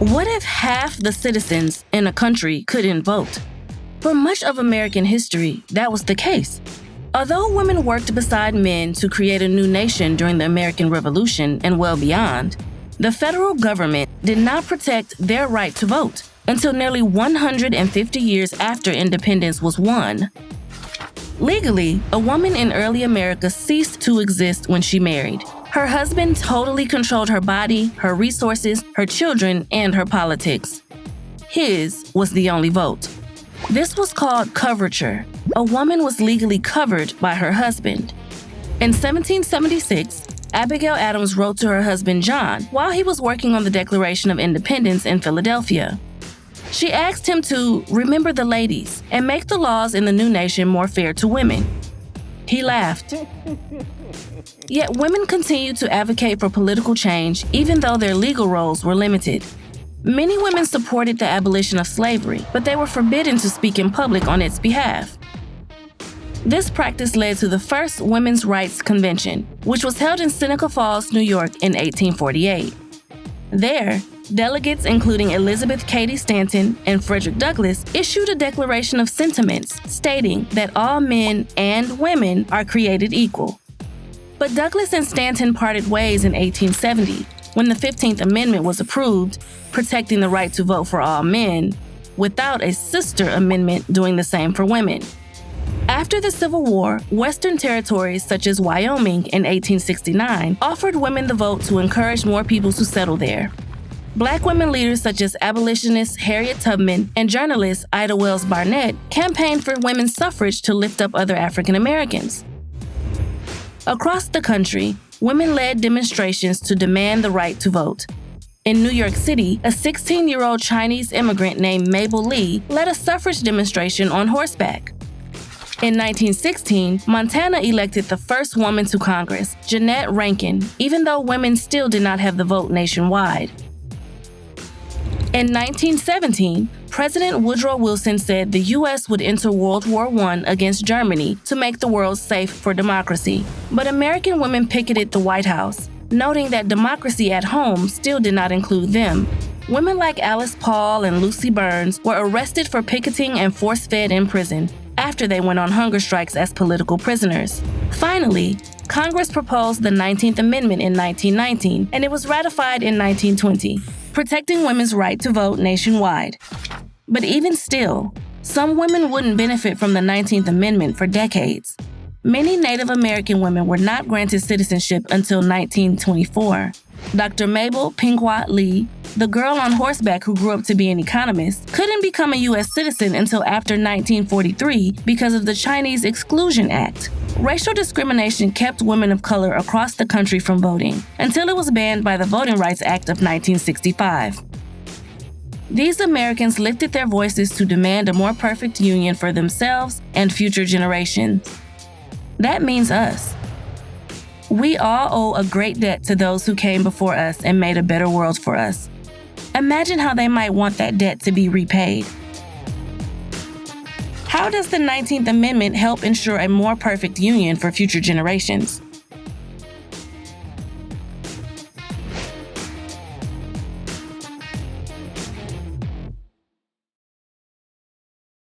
What if half the citizens in a country couldn't vote? For much of American history, that was the case. Although women worked beside men to create a new nation during the American Revolution and well beyond, the federal government did not protect their right to vote until nearly 150 years after independence was won. Legally, a woman in early America ceased to exist when she married. Her husband totally controlled her body, her resources, her children, and her politics. His was the only vote. This was called coverture. A woman was legally covered by her husband. In 1776, Abigail Adams wrote to her husband John while he was working on the Declaration of Independence in Philadelphia. She asked him to remember the ladies and make the laws in the new nation more fair to women. He laughed. Yet women continued to advocate for political change even though their legal roles were limited. Many women supported the abolition of slavery, but they were forbidden to speak in public on its behalf. This practice led to the first Women's Rights Convention, which was held in Seneca Falls, New York in 1848. There, delegates including Elizabeth Cady Stanton and Frederick Douglass issued a declaration of sentiments stating that all men and women are created equal. But Douglass and Stanton parted ways in 1870 when the 15th Amendment was approved, protecting the right to vote for all men, without a sister amendment doing the same for women. After the Civil War, Western territories such as Wyoming in 1869 offered women the vote to encourage more people to settle there. Black women leaders such as abolitionist Harriet Tubman and journalist Ida Wells Barnett campaigned for women's suffrage to lift up other African Americans. Across the country, women led demonstrations to demand the right to vote. In New York City, a 16-year-old Chinese immigrant named Mabel Lee led a suffrage demonstration on horseback. In 1916, Montana elected the first woman to Congress, Jeanette Rankin, even though women still did not have the vote nationwide. In 1917, President Woodrow Wilson said the U.S. would enter World War I against Germany to make the world safe for democracy. But American women picketed the White House, noting that democracy at home still did not include them. Women like Alice Paul and Lucy Burns were arrested for picketing and force-fed in prison after they went on hunger strikes as political prisoners. Finally, Congress proposed the 19th Amendment in 1919, and it was ratified in 1920, protecting women's right to vote nationwide. But even still, some women wouldn't benefit from the 19th Amendment for decades. Many Native American women were not granted citizenship until 1924. Dr. Mabel Pinkwat Lee, the girl on horseback who grew up to be an economist, couldn't become a U.S. citizen until after 1943 because of the Chinese Exclusion Act. Racial discrimination kept women of color across the country from voting until it was banned by the Voting Rights Act of 1965. These Americans lifted their voices to demand a more perfect union for themselves and future generations. That means us. We all owe a great debt to those who came before us and made a better world for us. Imagine how they might want that debt to be repaid. How does the 19th Amendment help ensure a more perfect union for future generations?